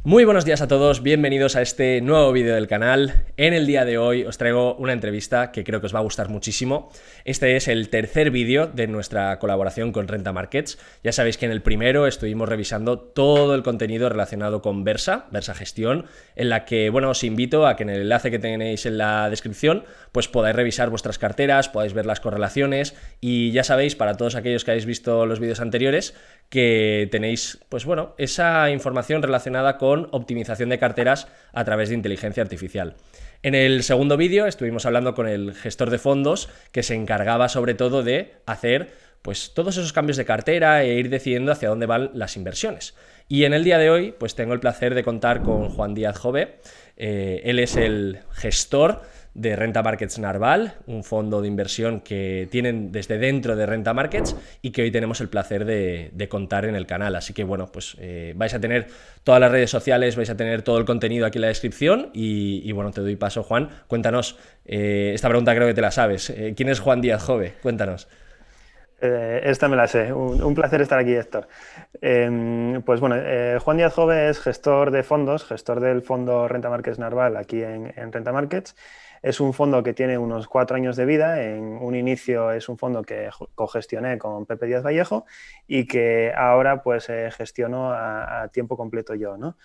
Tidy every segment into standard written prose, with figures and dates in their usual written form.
Muy buenos días a todos, bienvenidos a este nuevo vídeo del canal. En el día de hoy os traigo una entrevista que creo que os va a gustar muchísimo. Este es el tercer vídeo de nuestra colaboración con Renta Markets. Ya sabéis que en el primero estuvimos revisando todo el contenido relacionado con Versa Gestión, en la que, bueno, os invito a que en el enlace que tenéis en la descripción, pues podáis revisar vuestras carteras, podáis ver las correlaciones y ya sabéis, para todos aquellos que habéis visto los vídeos anteriores, que tenéis, pues bueno, esa información relacionada con optimización de carteras a través de inteligencia artificial. En el segundo vídeo estuvimos hablando con el gestor de fondos que se encargaba sobre todo de hacer pues todos esos cambios de cartera e ir decidiendo hacia dónde van las inversiones. Y en el día de hoy pues tengo el placer de contar con Juan Díaz Jove. Él es el gestor de Renta Markets Narval, un fondo de inversión que tienen desde dentro de Renta Markets y que hoy tenemos el placer de contar en el canal. Así que bueno, pues vais a tener todas las redes sociales, vais a tener todo el contenido aquí en la descripción y bueno, te doy paso, Juan. Cuéntanos, esta pregunta creo que te la sabes. ¿Quién es Juan Díaz Jove? Cuéntanos. Esta me la sé. Un placer estar aquí, Héctor. Pues bueno, Juan Díaz Jove es gestor de fondos, gestor del fondo Renta Markets Narval aquí en Renta Markets. Es un fondo que tiene unos 4 años de vida. En un inicio es un fondo que cogestioné con Pepe Díaz Vallejo y que ahora pues gestiono a tiempo completo yo, ¿no?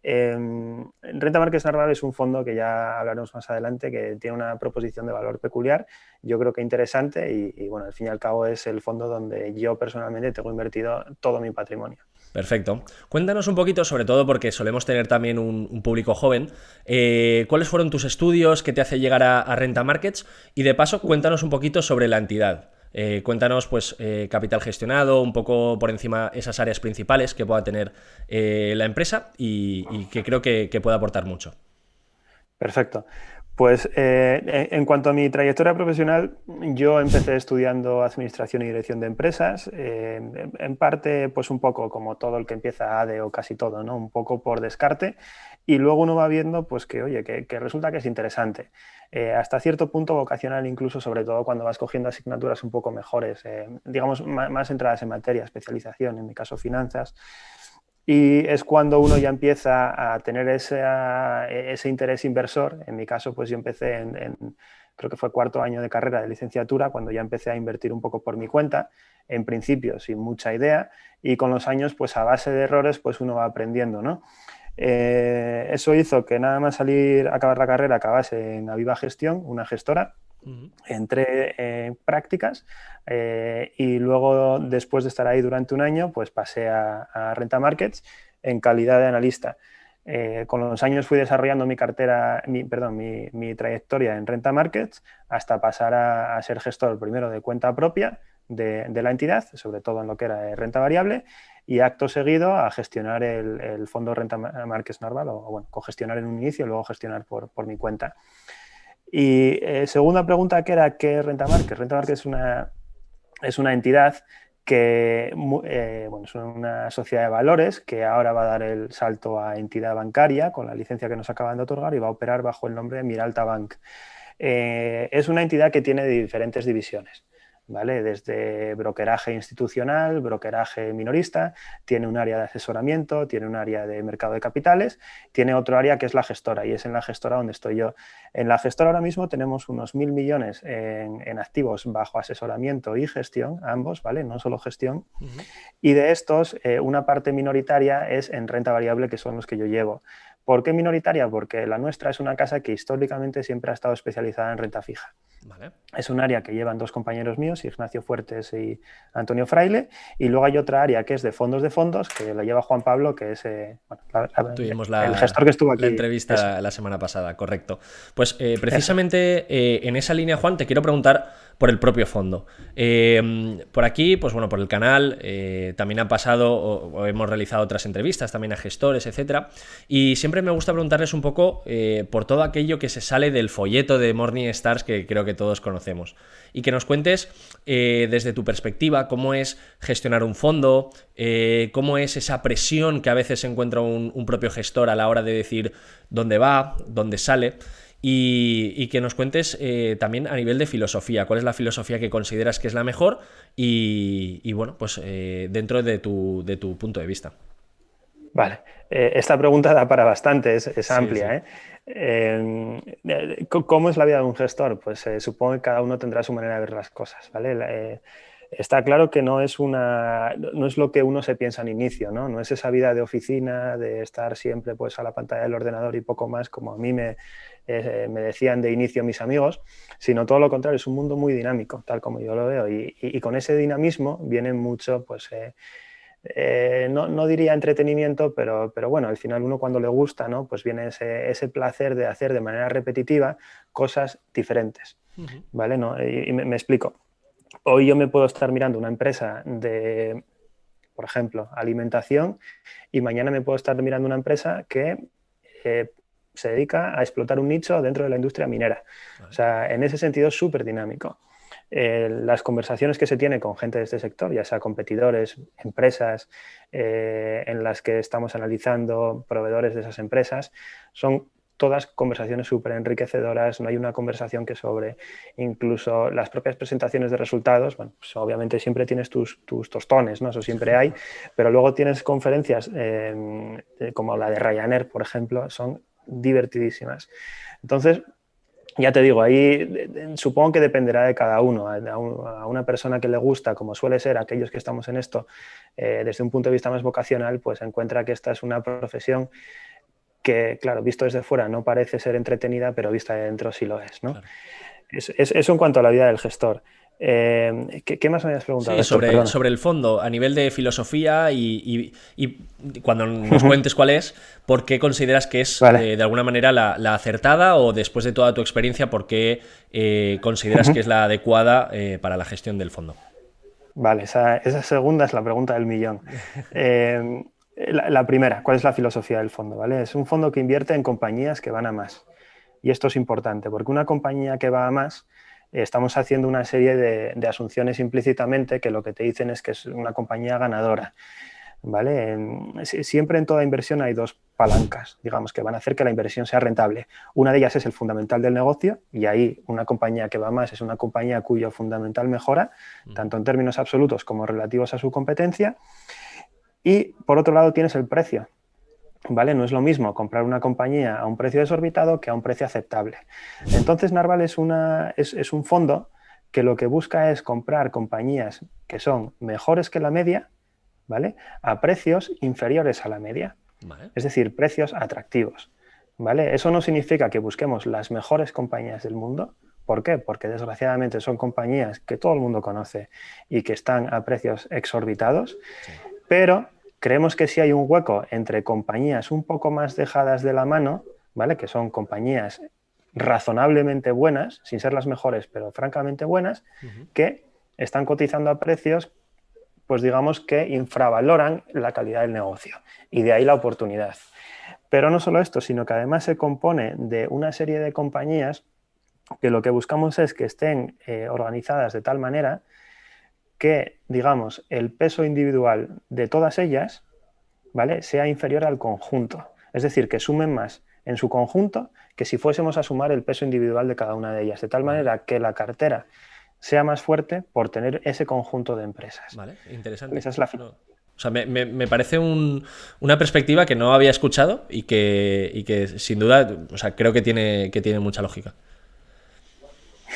Renta Markets Narval es un fondo que ya hablaremos más adelante, que tiene una proposición de valor peculiar, yo creo que interesante y bueno, al fin y al cabo es el fondo donde yo personalmente tengo invertido todo mi patrimonio. Perfecto. Cuéntanos un poquito, sobre todo porque solemos tener también un público joven, ¿cuáles fueron tus estudios que te hace llegar a Renta Markets? Y de paso, cuéntanos un poquito sobre la entidad. Cuéntanos, pues, capital gestionado, un poco por encima esas áreas principales que pueda tener la empresa y que creo que puede aportar mucho. Perfecto. Pues en cuanto a mi trayectoria profesional, yo empecé estudiando Administración y Dirección de Empresas, en parte pues un poco como todo el que empieza ADE o casi todo, ¿no? Un poco por descarte, y luego uno va viendo pues que, oye, que resulta que es interesante. Hasta cierto punto vocacional incluso, sobre todo cuando vas cogiendo asignaturas un poco mejores, digamos más centradas en materia, especialización, en mi caso finanzas. Y es cuando uno ya empieza a tener ese interés inversor. En mi caso, pues yo empecé creo que fue 4.º año de carrera de licenciatura, cuando ya empecé a invertir un poco por mi cuenta, en principio sin mucha idea, y con los años, pues a base de errores, pues uno va aprendiendo, ¿no? Eso hizo que nada más acabar la carrera, acabase en Aviva Gestión, una gestora. Entré en prácticas y luego, después de estar ahí durante un año, pues pasé a Renta Markets en calidad de analista. Con los años fui desarrollando mi cartera, mi trayectoria en Renta Markets hasta pasar a ser gestor primero de cuenta propia de la entidad, sobre todo en lo que era renta variable, y acto seguido a gestionar el fondo Renta Markets Narval, o bueno, cogestionar en un inicio y luego gestionar por mi cuenta. Y segunda pregunta, que era ¿qué es Renta Markets? Renta Markets es una entidad que bueno, es una sociedad de valores que ahora va a dar el salto a entidad bancaria con la licencia que nos acaban de otorgar y va a operar bajo el nombre de Miralta Bank. Es una entidad que tiene diferentes divisiones, ¿vale? Desde brokeraje institucional, brokeraje minorista, tiene un área de asesoramiento, tiene un área de mercado de capitales, tiene otro área que es la gestora, y es en la gestora donde estoy yo. En la gestora ahora mismo tenemos unos 1.000 millones en activos bajo asesoramiento y gestión, ambos, ¿vale? No solo gestión. Y de estos, una parte minoritaria es en renta variable, que son los que yo llevo. ¿Por qué minoritaria? Porque la nuestra es una casa que históricamente siempre ha estado especializada en renta fija. Vale. Es un área que llevan 2 compañeros míos, Ignacio Fuertes y Antonio Fraile, y luego hay otra área que es de fondos, que la lleva Juan Pablo, que es bueno, Tuvimos el gestor que estuvo la aquí. Eso. entrevista la semana pasada, correcto. Pues Eso. precisamente en esa línea, Juan, te quiero preguntar por el propio fondo. Por aquí, pues bueno, por el canal también han pasado o hemos realizado otras entrevistas también a gestores, etcétera, y siempre me gusta preguntarles un poco por todo aquello que se sale del folleto de Morningstar que creo que todos conocemos, y que nos cuentes desde tu perspectiva cómo es gestionar un fondo, cómo es esa presión que a veces encuentra un propio gestor a la hora de decir dónde va, dónde sale. Y que nos cuentes también a nivel de filosofía, cuál es la filosofía que consideras que es la mejor y bueno, pues dentro de tu punto de vista. Vale, esta pregunta da para bastante, es Sí, sí. amplia, ¿eh? ¿Cómo es la vida de un gestor? Pues supongo que cada uno tendrá su manera de ver las cosas, ¿vale? Está claro que no es lo que uno se piensa al inicio, ¿no? No es esa vida de oficina, de estar siempre pues, a la pantalla del ordenador y poco más, como a mí me decían de inicio mis amigos, sino todo lo contrario, es un mundo muy dinámico, tal como yo lo veo, y con ese dinamismo viene mucho, pues, no diría entretenimiento, pero bueno, al final uno cuando le gusta, ¿no? Pues viene ese placer de hacer de manera repetitiva cosas diferentes, Ujú. ¿vale? ¿No? Y me explico. Hoy yo me puedo estar mirando una empresa de, por ejemplo, alimentación, y mañana me puedo estar mirando una empresa que eh, se dedica a explotar un nicho dentro de la industria minera. O Vale. sea, en ese sentido es súper dinámico. Las conversaciones que se tienen con gente de este sector, ya sea competidores, empresas en las que estamos analizando proveedores de esas empresas, son todas conversaciones súper enriquecedoras, no hay una conversación que sobre. Incluso las propias presentaciones de resultados, bueno, pues obviamente siempre tienes tus tostones, ¿no? Eso siempre hay, pero luego tienes conferencias como la de Ryanair, por ejemplo, son divertidísimas. Entonces, ya te digo, ahí supongo que dependerá de cada uno. A una persona que le gusta, como suele ser aquellos que estamos en esto, desde un punto de vista más vocacional, pues encuentra que esta es una profesión que, claro, visto desde fuera no parece ser entretenida, pero vista de dentro sí lo es, ¿no? Claro. Eso en cuanto a la vida del gestor. ¿Qué más me habías preguntado, Sí, Héctor? Perdona. sobre el fondo, a nivel de filosofía y cuando nos cuentes cuál es, ¿por qué consideras que es Vale. de alguna manera la acertada o después de toda tu experiencia, por qué consideras que es la adecuada para la gestión del fondo? Vale, esa segunda es la pregunta del millón. La primera, ¿cuál es la filosofía del fondo? ¿Vale? Es un fondo que invierte en compañías que van a más. Y esto es importante, porque una compañía que va a más, estamos haciendo una serie de asunciones implícitamente que lo que te dicen es que es una compañía ganadora. ¿Vale? Siempre en toda inversión hay dos palancas, digamos, que van a hacer que la inversión sea rentable. Una de ellas es el fundamental del negocio, y ahí una compañía que va más es una compañía cuyo fundamental mejora, tanto en términos absolutos como relativos a su competencia. Y por otro lado tienes el precio. ¿Vale? No es lo mismo comprar una compañía a un precio desorbitado que a un precio aceptable. Entonces, Narval es un fondo que lo que busca es comprar compañías que son mejores que la media, ¿vale? A precios inferiores a la media, Vale. es decir, precios atractivos, ¿vale? Eso no significa que busquemos las mejores compañías del mundo. ¿Por qué? Porque desgraciadamente son compañías que todo el mundo conoce y que están a precios exorbitados, Sí. pero creemos que sí hay un hueco entre compañías un poco más dejadas de la mano, ¿vale? Que son compañías razonablemente buenas, sin ser las mejores, pero francamente buenas, Ujú. que están cotizando a precios, pues digamos que infravaloran la calidad del negocio, y de ahí la oportunidad. Pero no solo esto, sino que además se compone de una serie de compañías que lo que buscamos es que estén organizadas de tal manera que, digamos, el peso individual de todas ellas, ¿vale?, sea inferior al conjunto. Es decir, que sumen más en su conjunto que si fuésemos a sumar el peso individual de cada una de ellas, de tal Vale. manera que la cartera sea más fuerte por tener ese conjunto de empresas. Vale, interesante. Esa es la. No. O sea, me parece una perspectiva que no había escuchado y que sin duda, o sea, creo que tiene mucha lógica.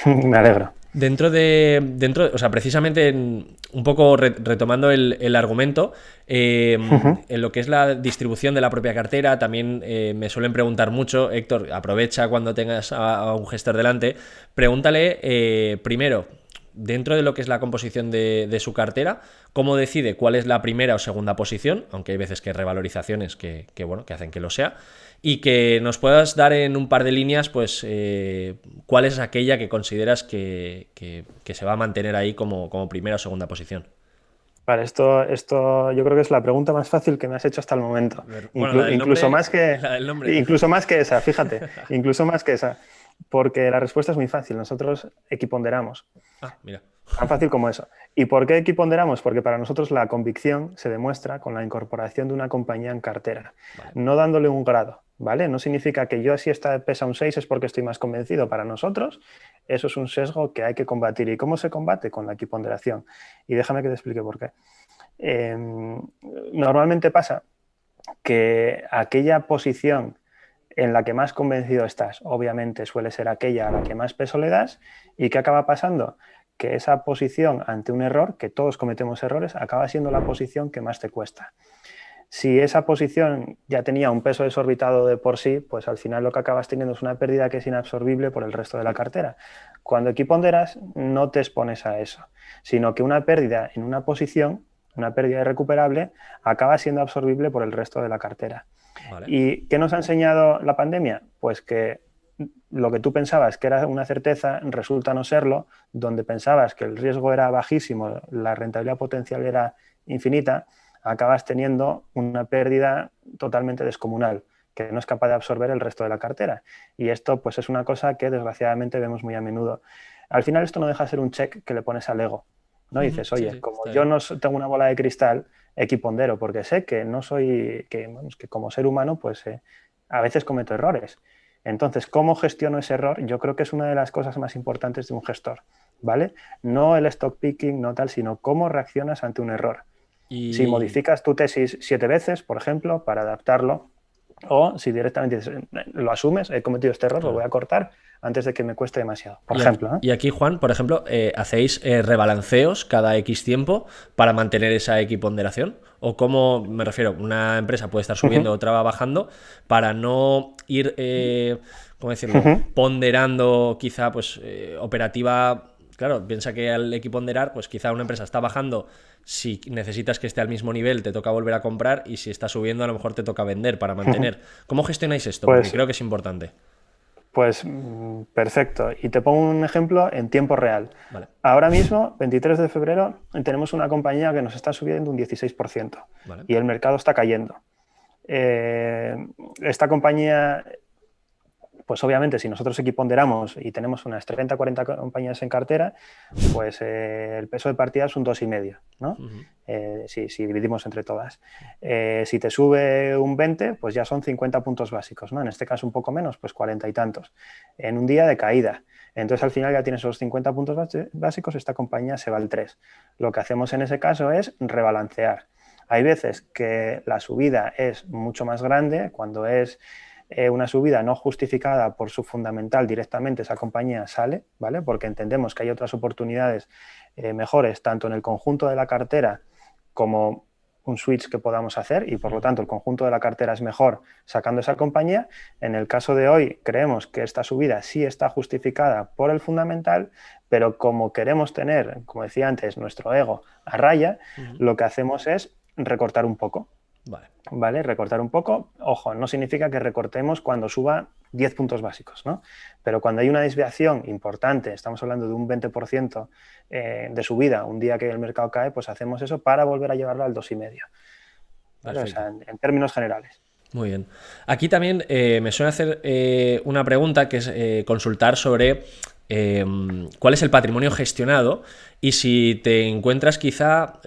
Me alegro. O sea, precisamente un poco retomando el argumento, en lo que es la distribución de la propia cartera, también me suelen preguntar mucho, Héctor, aprovecha cuando tengas a un gestor delante, pregúntale primero, dentro de lo que es la composición de su cartera, cómo decide cuál es la primera o segunda posición, aunque hay veces que hay revalorizaciones bueno, que hacen que lo sea, y que nos puedas dar en un par de líneas, pues, cuál es aquella que consideras que se va a mantener ahí como primera o segunda posición. Vale, esto yo creo que es la pregunta más fácil que me has hecho hasta el momento. Bueno, la del Incluso nombre, más que, la del nombre. incluso más que esa, fíjate, incluso más que esa, porque la respuesta es muy fácil. Nosotros equiponderamos. Ah, mira. Tan fácil como eso. ¿Y por qué equiponderamos? Porque para nosotros la convicción se demuestra con la incorporación de una compañía en cartera, Vale. no dándole un grado, ¿vale? No significa que yo si esta pesa un 6 es porque estoy más convencido. Para nosotros eso es un sesgo que hay que combatir. ¿Y cómo se combate? Con la equiponderación. Y déjame que te explique por qué. Normalmente pasa que aquella posición en la que más convencido estás, obviamente suele ser aquella a la que más peso le das. ¿Y qué acaba pasando? Que esa posición ante un error, que todos cometemos errores, acaba siendo la posición que más te cuesta. Si esa posición ya tenía un peso desorbitado de por sí, pues al final lo que acabas teniendo es una pérdida que es inabsorbible por el resto de la cartera. Cuando equiponderas no te expones a eso, sino que una pérdida en una posición, una pérdida irrecuperable, acaba siendo absorbible por el resto de la cartera. Vale. ¿Y qué nos ha enseñado la pandemia? Pues que lo que tú pensabas que era una certeza resulta no serlo, donde pensabas que el riesgo era bajísimo, la rentabilidad potencial era infinita, acabas teniendo una pérdida totalmente descomunal, que no es capaz de absorber el resto de la cartera. Y esto pues es una cosa que desgraciadamente vemos muy a menudo. Al final esto no deja de ser un check que le pones al ego, ¿no? Dices, Sí, oye, sí, como está yo bien. no tengo una bola de cristal, equipondero, porque sé que no soy, que como ser humano pues a veces cometo errores. Entonces, ¿cómo gestiono ese error? Yo creo que es una de las cosas más importantes de un gestor, ¿vale? No el stock picking, no tal, sino cómo reaccionas ante un error. Si Y, modificas tu tesis 7 veces, por ejemplo, para adaptarlo, o si directamente lo asumes, he cometido este error, lo claro. voy a cortar antes de que me cueste demasiado, por Y aquí, ejemplo, ¿eh? y aquí, Juan, por ejemplo, ¿hacéis rebalanceos cada X tiempo para mantener esa equiponderación? ¿O cómo, me refiero, una empresa puede estar Uh subiendo -huh, o otra bajando para no ir, ¿cómo uh decirlo?, -huh. ponderando quizá pues operativa. Claro, piensa que al equiponderar, pues quizá una empresa está bajando, si necesitas que esté al mismo nivel te toca volver a comprar y si está subiendo a lo mejor te toca vender para mantener. ¿Cómo gestionáis esto? Porque Pues, creo que es importante. pues perfecto. Y te pongo un ejemplo en tiempo real. Vale, Ahora mismo, 23 de febrero, tenemos una compañía que nos está subiendo un 16% vale. y el mercado está cayendo. Eh, esta compañía, pues obviamente si nosotros equiponderamos y tenemos unas 30 40 compañías en cartera, pues el peso de partida es un 2,5, ¿no? Uh -huh. Si dividimos entre todas. Si te sube un 20, pues ya son 50 puntos básicos, ¿no? En este caso un poco menos, pues 40 y tantos. En un día de caída. Entonces al final ya tienes esos 50 puntos básicos, esta compañía se va al 3. Lo que hacemos en ese caso es rebalancear. Hay veces que la subida es mucho más grande, cuando es una subida no justificada por su fundamental directamente, esa compañía sale, ¿vale? Porque entendemos que hay otras oportunidades mejores, tanto en el conjunto de la cartera como un switch que podamos hacer y por lo tanto el conjunto de la cartera es mejor sacando esa compañía. En el caso de hoy creemos que esta subida sí está justificada por el fundamental, pero como queremos tener, como decía antes, nuestro ego a raya, Uh -huh. lo que hacemos es recortar un poco. Vale. ¿Vale? Recortar un poco. Ojo, no significa que recortemos cuando suba 10 puntos básicos, ¿no? Pero cuando hay una desviación importante, estamos hablando de un 20% de subida un día que el mercado cae, pues hacemos eso para volver a llevarlo al 2,5. ¿Vale? O sea, Perfecto. en términos generales. Muy bien. Aquí también me suele hacer una pregunta que es consultar sobre cuál es el patrimonio gestionado y si te encuentras quizá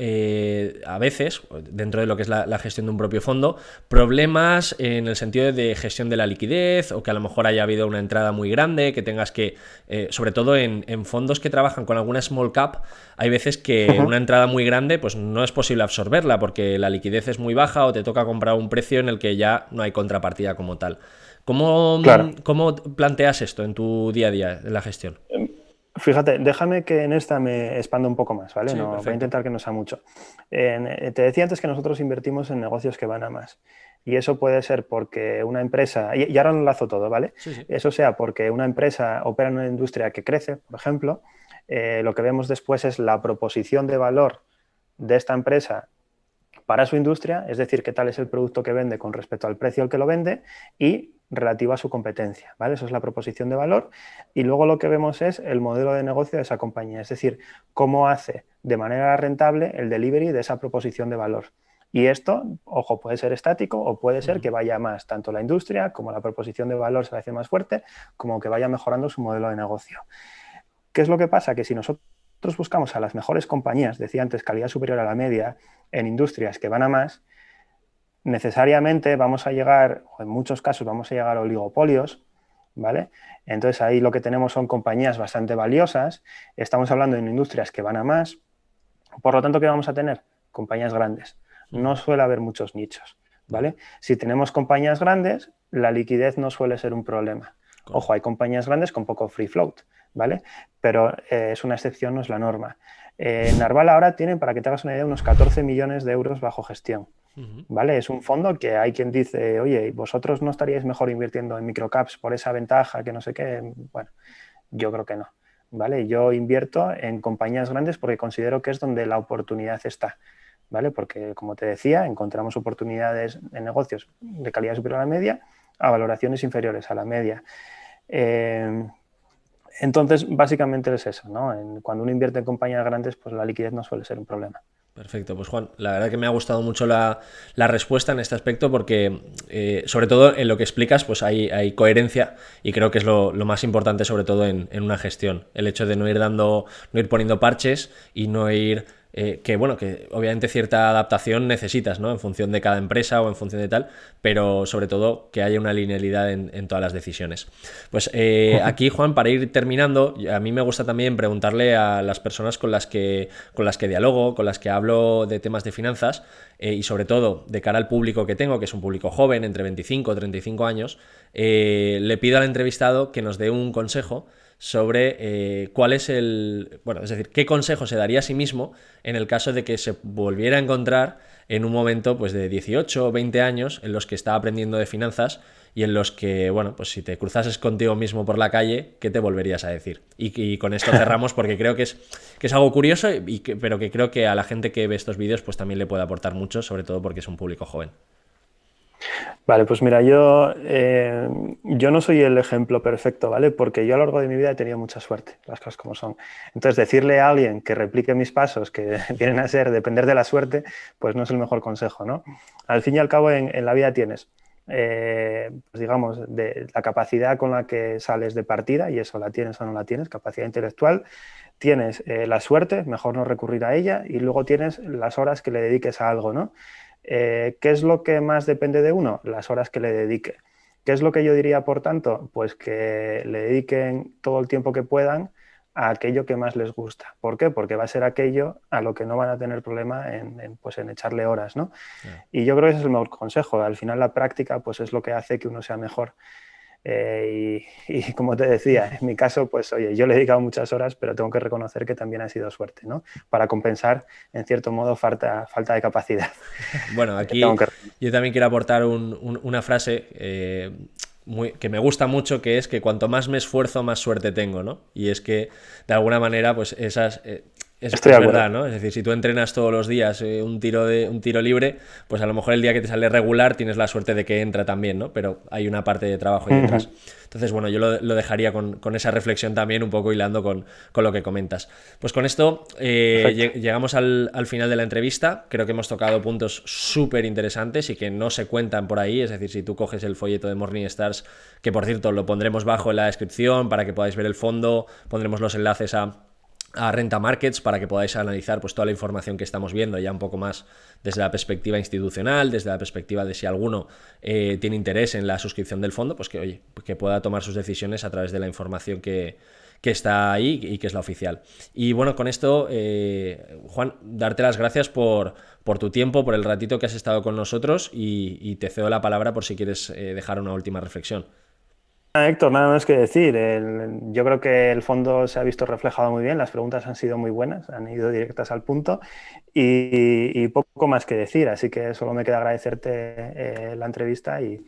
a veces, dentro de lo que es la gestión de un propio fondo, problemas en el sentido de gestión de la liquidez o que a lo mejor haya habido una entrada muy grande, que tengas que, sobre todo en fondos que trabajan con alguna small cap, hay veces que una entrada muy grande pues no es posible absorberla porque la liquidez es muy baja o te toca comprar a un precio en el que ya no hay contrapartida como tal. Claro. ¿Cómo planteas esto en tu día a día, en la gestión? Fíjate, déjame que en esta me expanda un poco más, ¿vale? Sí, No, voy a perfecto. intentar que no sea mucho. Te decía antes que nosotros invertimos en negocios que van a más. Y eso puede ser porque una empresa, y ahora lo enlazo todo, ¿vale? Sí, sí. Eso sea porque una empresa opera en una industria que crece, por ejemplo, lo que vemos después es la proposición de valor de esta empresa para su industria, es decir, qué tal es el producto que vende con respecto al precio al que lo vende y relativo a su competencia, ¿vale? Eso es la proposición de valor. Y luego lo que vemos es el modelo de negocio de esa compañía, es decir, cómo hace de manera rentable el delivery de esa proposición de valor. Y esto, ojo, puede ser estático o puede ser que vaya más, tanto la industria como la proposición de valor se va a hacer más fuerte, como que vaya mejorando su modelo de negocio. ¿Qué es lo que pasa? Que si nosotros buscamos a las mejores compañías, decía antes, calidad superior a la media, en industrias que van a más, necesariamente vamos a llegar, o en muchos casos vamos a llegar a oligopolios, ¿vale? Entonces ahí lo que tenemos son compañías bastante valiosas, estamos hablando de industrias que van a más, por lo tanto, ¿qué vamos a tener? Compañías grandes. No suele haber muchos nichos, ¿vale? Si tenemos compañías grandes, la liquidez no suele ser un problema. Ojo, hay compañías grandes con poco free float, ¿vale? Pero es una excepción, no es la norma. Narval ahora tiene, para que te hagas una idea, unos 14 millones de euros bajo gestión, ¿vale? Es un fondo que hay quien dice, oye, ¿vosotros no estaríais mejor invirtiendo en microcaps por esa ventaja que no sé qué? Bueno, yo creo que no, ¿vale? Yo invierto en compañías grandes porque considero que es donde la oportunidad está, ¿vale? Porque, como te decía, encontramos oportunidades en negocios de calidad superior a la media a valoraciones inferiores a la media. Entonces, básicamente es eso, ¿no? Cuando uno invierte en compañías grandes, pues la liquidez no suele ser un problema. Perfecto, pues Juan, la verdad que me ha gustado mucho la respuesta en este aspecto porque sobre todo en lo que explicas pues hay coherencia y creo que es lo más importante sobre todo en una gestión, el hecho de no ir poniendo parches y no ir que obviamente cierta adaptación necesitas, ¿no? En función de cada empresa o en función de tal, pero sobre todo que haya una linealidad en todas las decisiones. Pues aquí, Juan, para ir terminando, a mí me gusta también preguntarle a las personas con las que dialogo, con las que hablo de temas de finanzas y sobre todo de cara al público que tengo, que es un público joven, entre 25 y 35 años, le pido al entrevistado que nos dé un consejo sobre cuál es es decir, qué consejo se daría a sí mismo en el caso de que se volviera a encontrar en un momento pues de 18 o 20 años en los que está aprendiendo de finanzas y en los que, bueno, pues si te cruzases contigo mismo por la calle, ¿qué te volverías a decir? Y con esto cerramos porque creo que es algo curioso, pero que creo que a la gente que ve estos vídeos pues también le puede aportar mucho, sobre todo porque es un público joven. Vale, pues mira, yo no soy el ejemplo perfecto, ¿vale? Porque yo a lo largo de mi vida he tenido mucha suerte, las cosas como son. Entonces, decirle a alguien que replique mis pasos, que vienen a ser depender de la suerte, pues no es el mejor consejo, ¿no? Al fin y al cabo, en la vida tienes, pues digamos, de la capacidad con la que sales de partida, y eso la tienes o no la tienes, capacidad intelectual, tienes la suerte, mejor no recurrir a ella, y luego tienes las horas que le dediques a algo, ¿no? ¿Qué es lo que más depende de uno? Las horas que le dedique. ¿Qué es lo que yo diría, por tanto? Pues que le dediquen todo el tiempo que puedan a aquello que más les gusta. ¿Por qué? Porque va a ser aquello a lo que no van a tener problema en echarle horas, ¿no? Yeah. Y yo creo que ese es el mejor consejo. Al final la práctica pues, es lo que hace que uno sea mejor. Y como te decía, en mi caso, pues oye, yo le he dedicado muchas horas, pero tengo que reconocer que también ha sido suerte, ¿no? Para compensar, en cierto modo, falta de capacidad. Bueno, aquí yo también quiero aportar una frase que me gusta mucho, que es que cuanto más me esfuerzo, más suerte tengo, ¿no? Y es que, de alguna manera, pues esas... Es verdad, ¿no? Es decir, si tú entrenas todos los días un tiro libre, pues a lo mejor el día que te sale regular tienes la suerte de que entra también, ¿no? Pero hay una parte de trabajo ahí detrás. Entonces, bueno, yo lo dejaría con esa reflexión también, un poco hilando con lo que comentas. Pues con esto llegamos al final de la entrevista. Creo que hemos tocado puntos súper interesantes y que no se cuentan por ahí. Es decir, si tú coges el folleto de Morningstar, que por cierto lo pondremos bajo en la descripción para que podáis ver el fondo, pondremos los enlaces a Renta Markets para que podáis analizar pues toda la información que estamos viendo ya un poco más desde la perspectiva institucional, desde la perspectiva de si alguno tiene interés en la suscripción del fondo, pues que pueda tomar sus decisiones a través de la información que está ahí y que es la oficial. Y bueno, con esto, Juan, darte las gracias por tu tiempo, por el ratito que has estado con nosotros y te cedo la palabra por si quieres dejar una última reflexión. Héctor, nada más que decir. Yo creo que el fondo se ha visto reflejado muy bien, las preguntas han sido muy buenas, han ido directas al punto y poco más que decir, así que solo me queda agradecerte la entrevista y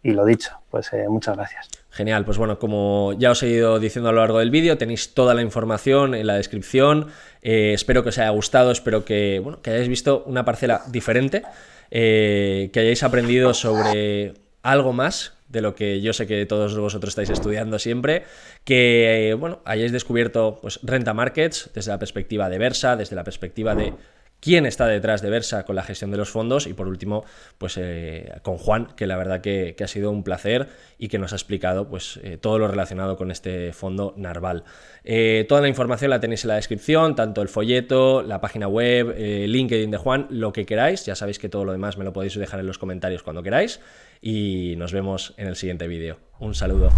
lo dicho, pues muchas gracias. Genial, pues bueno, como ya os he ido diciendo a lo largo del vídeo, tenéis toda la información en la descripción, espero que os haya gustado, espero que hayáis visto una parcela diferente, que hayáis aprendido sobre algo más de lo que yo sé que todos vosotros estáis estudiando siempre, que hayáis descubierto pues, Renta Markets desde la perspectiva de Versa, desde la perspectiva de quién está detrás de Versa con la gestión de los fondos y por último pues con Juan, que la verdad que ha sido un placer y que nos ha explicado pues todo lo relacionado con este fondo Narval. Toda la información la tenéis en la descripción, tanto el folleto, la página web, LinkedIn de Juan, lo que queráis. Ya sabéis que todo lo demás me lo podéis dejar en los comentarios cuando queráis y nos vemos en el siguiente vídeo. Un saludo.